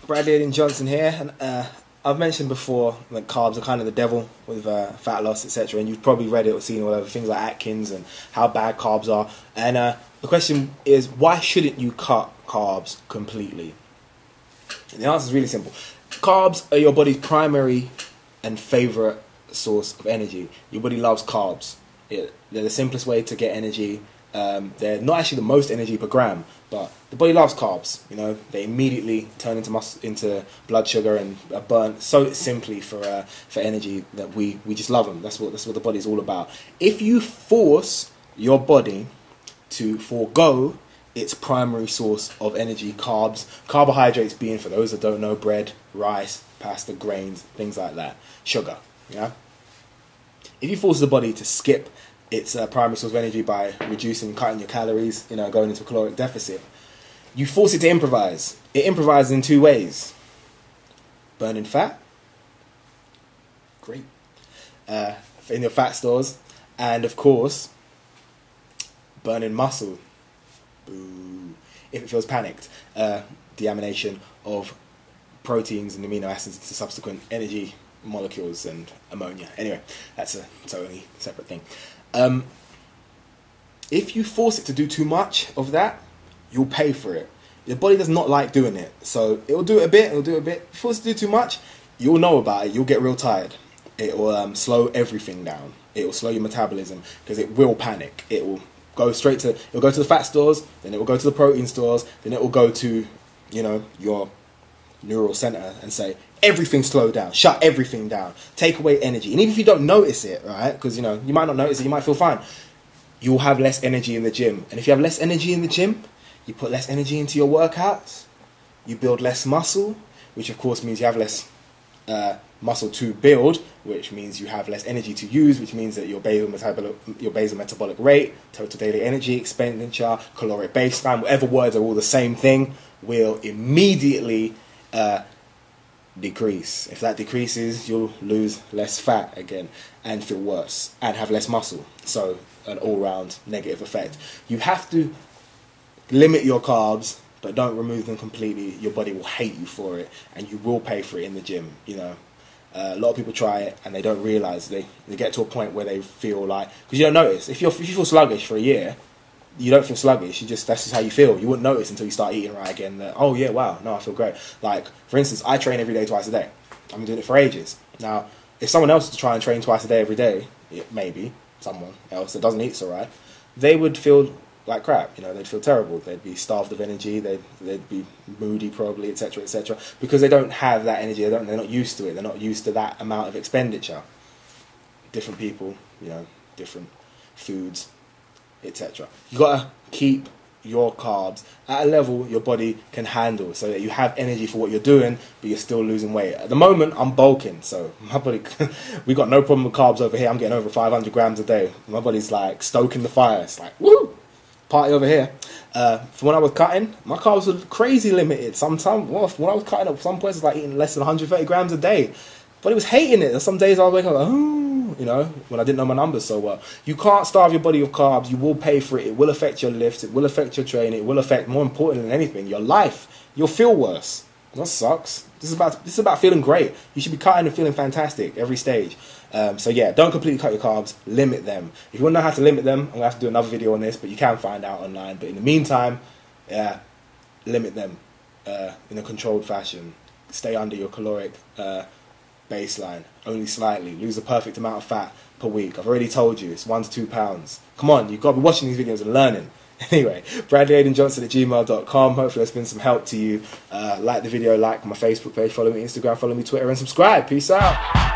Bradley Johnson here, and I've mentioned before that carbs are kind of the devil with fat loss, etc. And you've probably read it or seen all over things like Atkins and how bad carbs are. And the question is, why shouldn't you cut carbs completely? And the answer is really simple. Carbs are your body's primary and favorite source of energy. Your body loves carbs. They're the simplest way to get energy. They're not actually the most energy per gram, but the body loves carbs. You know, they immediately turn into blood sugar and are burnt so simply for energy that we just love them. That's what the body's all about. If you force your body to forego its primary source of energy, carbs, carbohydrates being, for those that don't know, bread, rice, pasta, grains, things like that, sugar. Yeah. If you force the body to skip its primary source of energy by cutting your calories, you know, going into a caloric deficit, you force it to improvise. It improvises in two ways: burning fat, great, in your fat stores, and of course, burning muscle. Boo. If it feels panicked, deamination of proteins and amino acids into subsequent energy molecules and ammonia. Anyway, that's a totally separate thing. If you force it to do too much of that, you'll pay for it. Your body does not like doing it, so it'll do it a bit, If you force it to do too much, you'll know about it, you'll get real tired. It will slow everything down. It will slow your metabolism because it will panic. It'll go to the fat stores, then it will go to the protein stores, then it will go to, you know, your neural center and say, everything slow down, shut everything down, take away energy. And even if you don't notice it, right, because, you know, you might not notice it, you might feel fine, you'll have less energy in the gym. And if you have less energy in the gym, you put less energy into your workouts, you build less muscle, which of course means you have less muscle to build, which means you have less energy to use, which means that your basal metabolic rate, total daily energy expenditure, caloric baseline, whatever words are all the same thing, will immediately decrease. If that decreases, you'll lose less fat again and feel worse and have less muscle. So an all-round negative effect. You have to limit your carbs, but don't remove them completely. Your body will hate you for it, and you will pay for it in the gym. You know, a lot of people try it and they don't realize they get to a point where they feel like, because you don't notice if you feel sluggish for a year, you don't feel sluggish. That's just how you feel. You wouldn't notice until you start eating right again. That, oh yeah, wow, no, I feel great. Like, for instance, I train every day, twice a day. I've been doing it for ages. Now, if someone else was to try and train twice a day every day, maybe someone else that doesn't eat so right, they would feel like crap. You know, they'd feel terrible. They'd be starved of energy. They'd be moody probably, etc., etc. Because they don't have that energy. They're not used to it. They're not used to that amount of expenditure. Different people, you know, different foods, etc. You gotta keep your carbs at a level your body can handle, so that you have energy for what you're doing, but you're still losing weight. At the moment, I'm bulking, so my body, we got no problem with carbs over here. I'm getting over 500 grams a day. My body's like stoking the fire. It's like, woo! Party over here. For when I was cutting, my carbs were crazy limited. When I was cutting up, some points, like eating less than 130 grams a day. But he was hating it. Some days I was waking up like, oh, you know, when I didn't know my numbers so well. You can't starve your body of carbs. You will pay for it. It will affect your lifts. It will affect your training. It will affect, more important than anything, your life. You'll feel worse. That sucks. This is about feeling great. You should be cutting and feeling fantastic every stage. So yeah, don't completely cut your carbs. Limit them. If you want to know how to limit them, I'm going to have to do another video on this, but you can find out online. But in the meantime, limit them in a controlled fashion. Stay under your caloric baseline, only slightly. Lose the perfect amount of fat per week. I've already told you, it's 1 to 2 pounds. Come on, you've got to be watching these videos and learning. Anyway, BradleyAidenJohnson@gmail.com. Hopefully that's been some help to you. Like the video, like my Facebook page, follow me Instagram, follow me Twitter, and subscribe. Peace out.